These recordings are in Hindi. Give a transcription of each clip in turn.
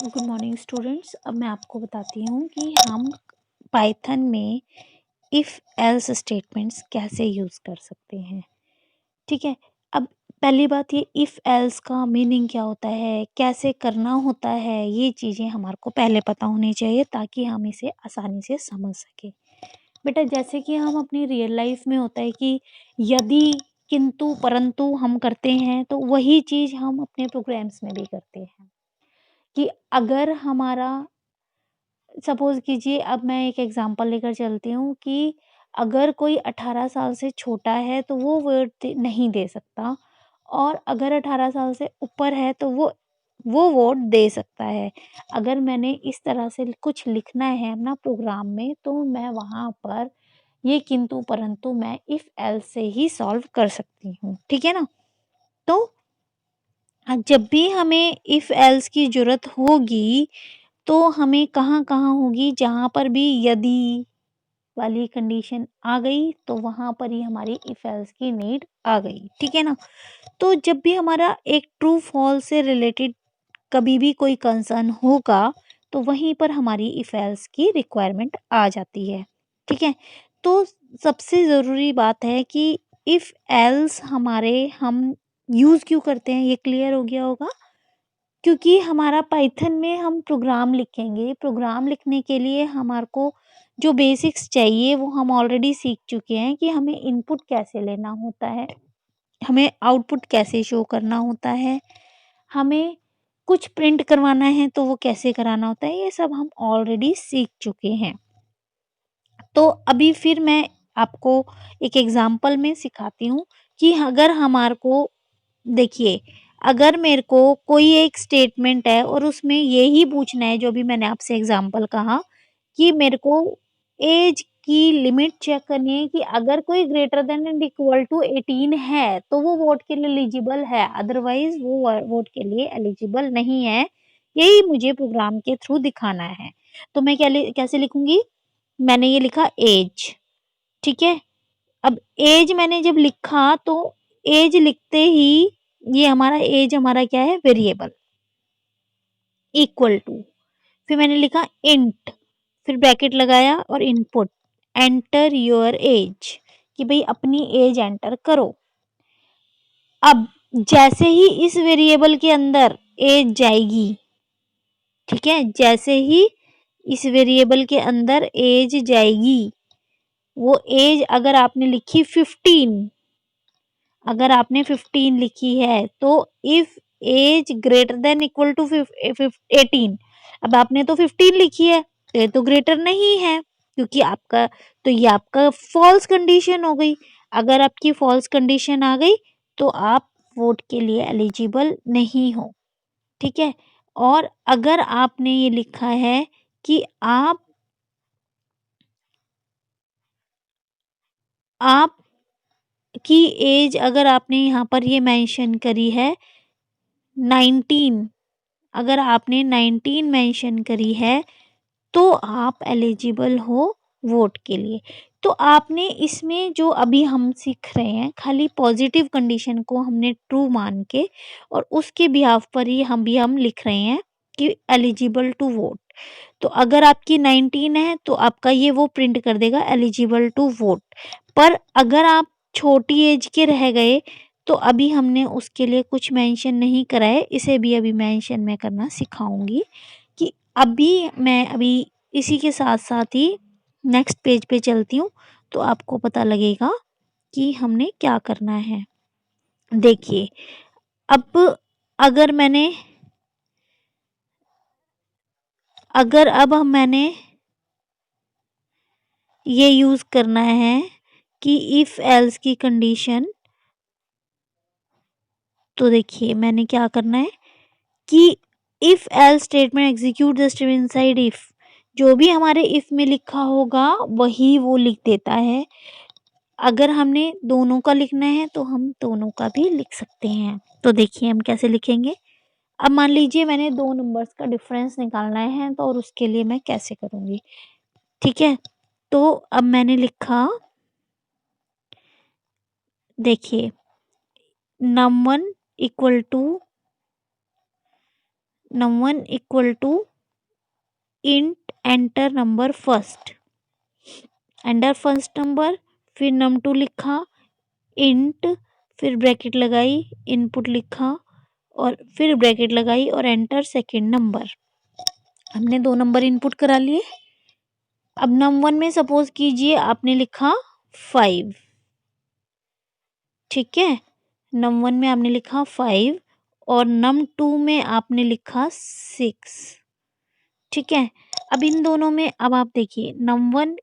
Good morning students. अब मैं आपको बताती हूँ कि हम पाइथन में इफ़ एल्स स्टेटमेंट्स कैसे यूज़ कर सकते हैं। ठीक है। अब पहली बात, ये इफ़ एल्स का मीनिंग क्या होता है, कैसे करना होता है, ये चीज़ें हमारे को पहले पता होनी चाहिए ताकि हम इसे आसानी से समझ सकें। बेटा, जैसे कि हम अपनी रियल लाइफ में होता है कि यदि, किंतु, परंतु हम करते हैं, तो वही चीज़ हम अपने प्रोग्राम्स में भी करते हैं कि अगर हमारा, सपोज़ कीजिए, अब मैं एक एग्ज़ाम्पल लेकर चलती हूँ कि अगर कोई 18 साल से छोटा है तो वो वोट नहीं दे सकता, और अगर 18 साल से ऊपर है तो वो वोट दे सकता है। अगर मैंने इस तरह से कुछ लिखना है अपना प्रोग्राम में, तो मैं वहाँ पर ये किंतु परंतु मैं इफ़ एल्स से ही सॉल्व कर सकती हूँ। ठीक है ना? तो जब भी हमें इफ़ एल्स की ज़रूरत होगी, तो हमें कहाँ-कहाँ होगी, जहाँ पर भी यदि वाली कंडीशन आ गई, तो वहाँ पर ही हमारी इफ एल्स की नीड आ गई। ठीक है ना? तो जब भी हमारा एक ट्रू फॉल्स से रिलेटेड कभी भी कोई कंसर्न होगा, तो वहीं पर हमारी इफ एल्स की रिक्वायरमेंट आ जाती है। ठीक है? तो सबसे ज़रूरी बात है कि इफ एल्स हम यूज़ क्यों करते हैं, ये क्लियर हो गया होगा। क्योंकि हमारा पाइथन में हम प्रोग्राम लिखेंगे, प्रोग्राम लिखने के लिए हमारे को जो बेसिक्स चाहिए वो हम ऑलरेडी सीख चुके हैं कि हमें इनपुट कैसे लेना होता है, हमें आउटपुट कैसे शो करना होता है, हमें कुछ प्रिंट करवाना है तो वो कैसे कराना होता है, ये सब हम ऑलरेडी सीख चुके हैं। तो अभी फिर मैं आपको एक एग्ज़ाम्पल में सिखाती हूँ कि अगर हमारे को, देखिए, अगर मेरे को कोई एक स्टेटमेंट है और उसमें यही पूछना है, जो भी मैंने आपसे एग्ज़ाम्पल कहा, कि मेरे को ऐज की लिमिट चेक करनी है कि अगर कोई greater than and equal to 18 है, तो वो वोट के लिए एलिजिबल है, अदरवाइज़ वो वोट के लिए एलिजिबल नहीं है। यही मुझे प्रोग्राम के थ्रू दिखाना है। तो मैं कैसे लिखूँगी? मैंने ये लिखा ऐज, ठीक है? अब ऐज मैंने जब लिखा, तो ऐज लिखते ही ये हमारा ऐज हमारा क्या है? वेरिएबल, इक्वल टू, फिर मैंने लिखा इंट, फिर ब्रैकेट लगाया और इनपुट, एंटर योर ऐज, कि भई अपनी ऐज एंटर करो। अब जैसे ही इस वेरिएबल के अंदर ऐज जाएगी, ठीक है? जैसे ही इस वेरिएबल के अंदर ऐज जाएगी, वो ऐज अगर आपने लिखी 15, अगर आपने 15 लिखी है, तो if age greater than equal to 18, अब आपने तो 15 लिखी है, तो ये तो ग्रेटर नहीं है, क्योंकि आपका, तो ये आपका फॉल्स कंडीशन हो गई। अगर आपकी फॉल्स कंडीशन आ गई, तो आप वोट के लिए एलिजिबल नहीं हो। ठीक है? और अगर आपने ये लिखा है कि आप की एज, अगर आपने यहाँ पर ये मेंशन करी है 19, अगर आपने 19 मेंशन करी है, तो आप एलिजिबल हो वोट के लिए। तो आपने इसमें जो अभी हम सीख रहे हैं, खाली पॉजिटिव कंडीशन को हमने ट्रू मान के, और उसके बिहाफ पर ही हम लिख रहे हैं कि एलिजिबल टू वोट। तो अगर आपकी 19 है, तो आपका ये वो प्रिंट कर देगा एलिजिबल टू वोट। पर अगर आप छोटी एज के रह गए, तो अभी हमने उसके लिए कुछ मेंशन नहीं करा है, इसे भी अभी मेंशन मैं करना सिखाऊंगी। कि अभी इसी के साथ-साथ ही नेक्स्ट पेज पे चलती हूँ, तो आपको पता लगेगा कि हमने क्या करना है। देखिए, अब अगर मैंने अगर अब हम मैंने ये यूज़ करना है कि इफ़ एल्स की कंडीशन, तो देखिए मैंने क्या करना है कि if else statement execute the statement inside if, जो भी हमारे इफ़ में लिखा होगा वही वो लिख देता है। अगर हमने दोनों का लिखना है, तो हम दोनों का भी लिख सकते हैं। तो देखिए हम कैसे लिखेंगे। अब मान लीजिए मैंने दो नंबर्स का डिफरेंस निकालना है, तो और उसके लिए मैं कैसे करूँगी। ठीक है? तो अब मैंने लिखा, देखिए, num1 equal to num1 equal to int enter number first, enter first number, फिर num2 लिखा, इंट, फिर ब्रैकेट लगाई, इनपुट लिखा और फिर ब्रैकेट लगाई और एंटर सेकेंड नंबर। हमने 2 नंबर इनपुट करा लिए। अब num1 में सपोज कीजिए आपने लिखा 5, ठीक है, num1 में आपने लिखा 5 और num2 में आपने लिखा 6, ठीक है। अब इन दोनों में अब आप देखिए num1,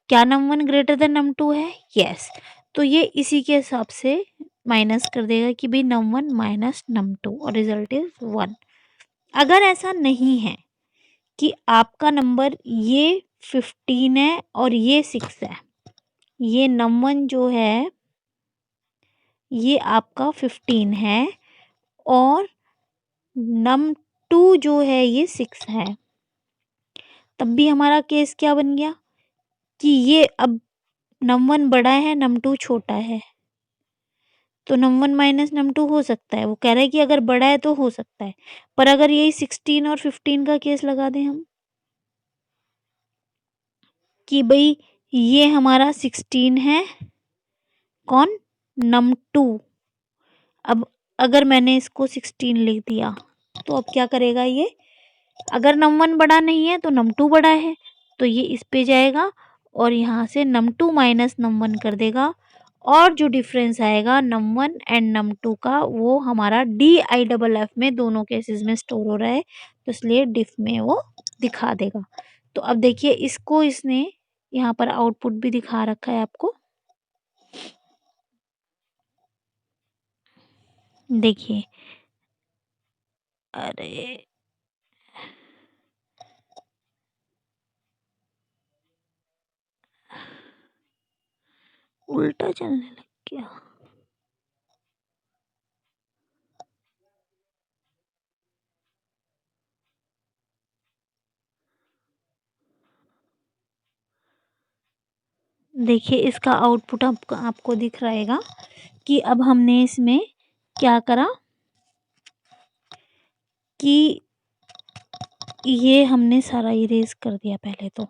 क्या num1 ग्रेटर देन num2 है? यस। तो ये इसी के हिसाब से माइनस कर देगा कि भाई num1 माइनस num2 और रिजल्ट इज 1। अगर ऐसा नहीं है कि आपका नंबर ये 15 है और ये 6 है, ये num1 जो है ये आपका 15 है और num2 जो है ये 6 है, तब भी हमारा केस क्या बन गया कि ये अब num1 बड़ा है num2 छोटा है, तो num1 माइनस num2 हो सकता है। वो कह रहा है कि अगर बड़ा है तो हो सकता है, पर अगर यही 16 और 15 का केस लगा दें हम कि भाई ये हमारा 16 है, कौन? num2। अब अगर मैंने इसको 16 लिख दिया तो अब क्या करेगा ये? अगर num1 बड़ा नहीं है तो num2 बड़ा है, तो ये इस पे जाएगा और यहाँ से num2 माइनस num1 कर देगा और जो डिफरेंस आएगा num1 एंड num2 का वो हमारा DIFF में दोनों केसेस में स्टोर हो रहा है, तो इसलिए डिफ में वो दिखा देगा। तो अब देखिए इसको इसने यहाँ पर आउटपुट भी दिखा रखा है आपको, देखिए। अरे उल्टा चलने लग गया। देखिए इसका आउटपुट आपको दिख रहेगा कि अब हमने इसमें क्या करा कि ये हमने सारा इरेज कर दिया। पहले तो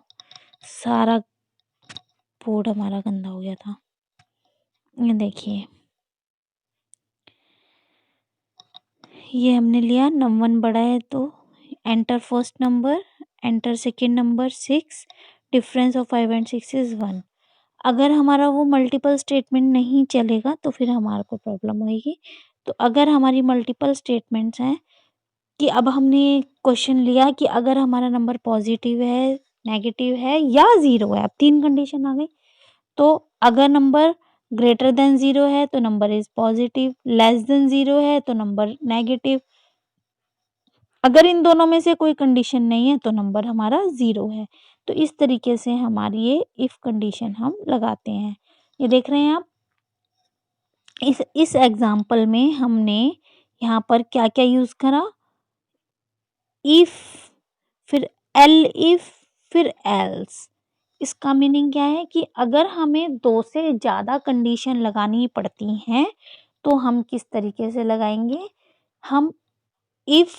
सारा बोर्ड हमारा गंदा हो गया था। ये देखिए ये हमने लिया num1 बड़ा है तो enter first number, enter second number 6, difference of 5 and 6 is 1। अगर हमारा वो मल्टीपल स्टेटमेंट नहीं चलेगा तो फिर हमारे को प्रॉब्लम होगी। तो अगर हमारी मल्टीपल स्टेटमेंट्स हैं कि अब हमने क्वेश्चन लिया कि अगर हमारा नंबर पॉजिटिव है, नेगेटिव है या ज़ीरो है, अब 3 कंडीशन आ गई। तो अगर नंबर ग्रेटर देन 0 है तो number is positive, less than 0 है तो नंबर नेगेटिव। अगर इन दोनों में से कोई कंडीशन नहीं है तो नंबर हमारा 0 है। तो इस तरीके से हमारी ये इफ़ कंडीशन हम लगाते हैं। ये देख रहे हैं आप? इस एग्ज़ाम्पल में हमने यहाँ पर क्या-क्या यूज़ करा? इफ, फिर एल इफ, फिर एल्स। इसका मीनिंग क्या है कि अगर हमें 2 से ज़्यादा कंडीशन लगानी पड़ती हैं तो हम किस तरीके से लगाएंगे? हम इफ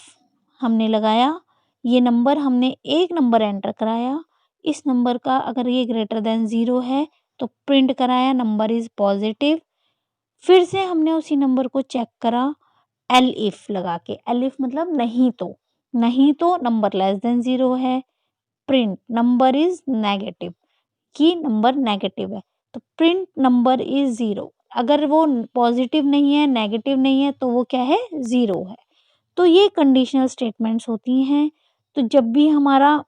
हमने लगाया, ये नंबर हमने एक नंबर एंटर कराया, इस नंबर का अगर ये ग्रेटर देन 0 है तो प्रिंट कराया नंबर इज़ पॉजिटिव। फिर से हमने उसी नंबर को चेक करा एल इफ लगा के। एल इफ मतलब नहीं तो नंबर लेस देन 0 है, प्रिंट नंबर इज नेगेटिव, कि नंबर नेगेटिव है तो प्रिंट नंबर इज 0। अगर वो पॉजिटिव नहीं है, नेगेटिव नहीं है तो वो क्या है? 0 है। तो ये कंडीशनल स्टेटमेंट्स होती हैं। तो जब भी हमारा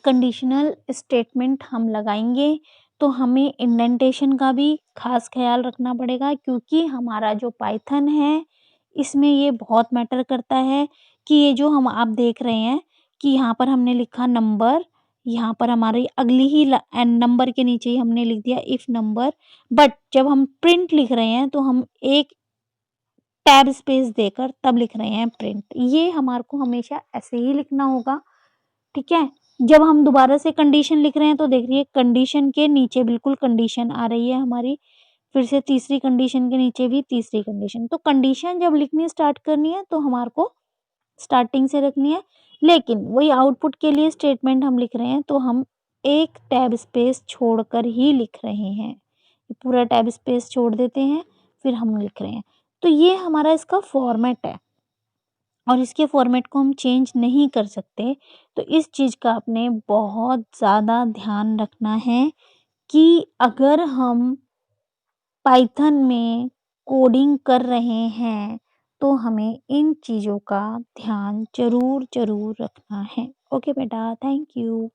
कंडीशनल स्टेटमेंट हम लगाएंगे तो हमें इंडेंटेशन का भी खास ख्याल रखना पड़ेगा, क्योंकि हमारा जो पाइथन है इसमें ये बहुत मैटर करता है कि ये जो हम आप देख रहे हैं कि यहाँ पर हमने लिखा नंबर, यहाँ पर हमारी अगली ही नंबर के नीचे ही हमने लिख दिया इफ नंबर, बट जब हम प्रिंट लिख रहे हैं तो हम एक टैब स्पेस देकर तब लिख रहे हैं प्रिंट। ये हमारे को हमेशा ऐसे ही लिखना होगा, ठीक है। जब हम दोबारा से कंडीशन लिख रहे हैं तो देखिए कंडीशन के नीचे बिल्कुल कंडीशन आ रही है हमारी, फिर से तीसरी कंडीशन के नीचे भी तीसरी कंडीशन। तो कंडीशन जब लिखनी स्टार्ट करनी है तो हमारे को स्टार्टिंग से रखनी है, लेकिन वही आउटपुट के लिए स्टेटमेंट हम लिख रहे हैं तो हम एक टैब स्पेस छोड़कर ही लिख रहे हैं। पूरा टैब स्पेस छोड़ देते हैं, फिर हम लिख रहे हैं। तो ये हमारा इसका फॉर्मेट है और इसके फॉर्मेट को हम चेंज नहीं कर सकते। तो इस चीज़ का आपने बहुत ज़्यादा ध्यान रखना है कि अगर हम पाइथन में कोडिंग कर रहे हैं, तो हमें इन चीज़ों का ध्यान ज़रूर रखना है। ओके बेटा, थैंक यू।